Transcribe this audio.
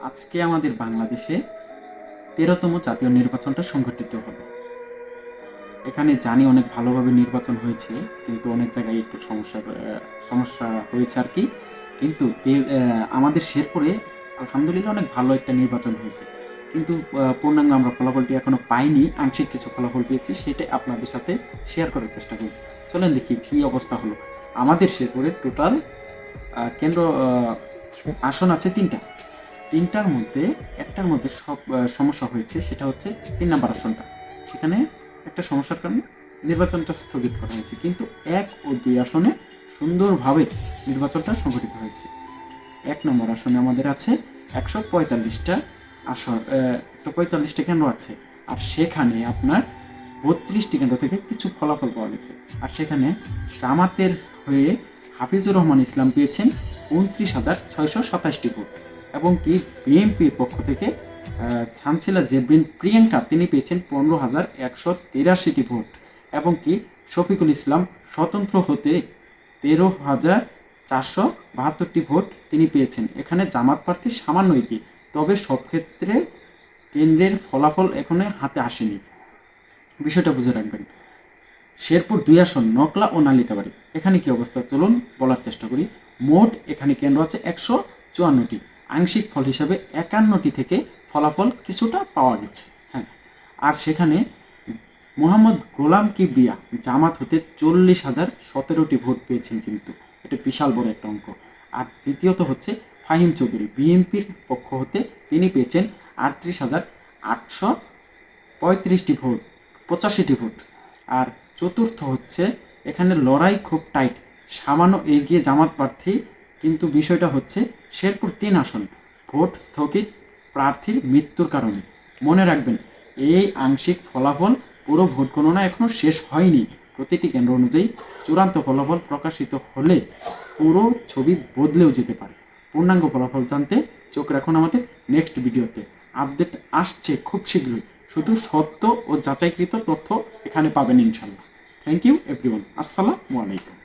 আজকে আমাদের বাংলাদেশে 13তম জাতীয় নির্বাচনটা সংঘটিত হবে। এখানে জানি অনেক ভালোভাবে নির্বাচন হয়েছে, কিন্তু অনেক জায়গায় একটু সমস্যা হয়েছে আর কি। কিন্তু আমাদের শেরপুরে আলহামদুলিল্লাহ অনেক ভালো একটা নির্বাচন হয়েছে, কিন্তু পূর্ণাঙ্গ আমরা ফলাফলটি এখনো পাইনি। আংশিক কিছু ফলাফল পেয়েছি, সেটা আপনাদের সাথে শেয়ার করার চেষ্টা করি। চলেন দেখি কী অবস্থা হলো। আমাদের শেরপুরে টোটাল কেন্দ্র আসন আছে তিনটার মধ্যে একটার মধ্যে সব সমস্যা হয়েছে, সেটা হচ্ছে 3 নম্বর আসনটা। সেখানে একটা সমস্যার কারণে নির্বাচনটা স্থগিত করা হয়েছে, কিন্তু 1 ও 2 আসনে সুন্দরভাবে নির্বাচনটা সংঘটিত হয়েছে। 1 নম্বর আসনে আমাদের আছে 145টা আসন, 145টা কেন্দ্র আছে। আর সেখানে আপনার 32টি কেন্দ্র থেকে কিছু ফলাফল পাওয়া গেছে। আর সেখানে জামাতের হয়ে হাফিজুর রহমান ইসলাম পেয়েছেন 29,627টি ভোট, এবং কি বিএনপির পক্ষ থেকে সানসিলা জেব্রিন প্রিয়াঙ্কা তিনি পেয়েছেন 15,183টি ভোট, এবং কি শফিকুল ইসলাম স্বতন্ত্র হতে 13,472টি ভোট তিনি পেয়েছেন। এখানে জামাত প্রার্থী সামান্য এগিয়ে, তবে সব ক্ষেত্রে কেন্দ্রের ফলাফল এখনো হাতে আসেনি। বিষয়টা বুঝে রাখবেন। শেরপুর 2 আসন নকলা ও নালিতাবাড়ি, এখানে কি অবস্থা চলুন বলার চেষ্টা করি। মোট এখানে কেন্দ্র আছে 154টি, আংশিক ফল হিসাবে 51টি থেকে ফলাফল কিছুটা পাওয়া গেছে। হ্যাঁ, আর সেখানে মোহাম্মদ গোলাম কিবরিয়া জামাত হতে 40,017টি ভোট পেয়েছেন, কিন্তু এটা বিশাল বড় একটা অঙ্ক। আর দ্বিতীয়ত হচ্ছে ফাহিম চৌধুরী বিএনপির পক্ষ হতে তিনি পেয়েছেন 38,835টি ভোট, 85টি ভোট। আর চতুর্থ হচ্ছে এখানে লড়াই খুব টাইট, সামান্য এগিয়ে জামাত প্রার্থী, কিন্তু বিষয়টা হচ্ছে শেরপুর 3 আসন ভোট স্থগিত প্রার্থীর মৃত্যুর কারণে। মনে রাখবেন, এই আংশিক ফলাফল, পুরো ভোট গণনা এখনও শেষ হয়নি। প্রতিটি কেন্দ্র অনুযায়ী চূড়ান্ত ফলাফল প্রকাশিত হলে পুরো ছবি বদলেও যেতে পারে। পূর্ণাঙ্গ ফলাফল জানতে চোখ রাখুন আমাদের নেক্সট ভিডিওতে। আপডেট আসছে খুব শীঘ্রই, শুধু সত্য ও যাচাইকৃত তথ্য এখানে পাবেন ইনশাল্লাহ। Thank you everyone. আসসালামু আলাইকুম।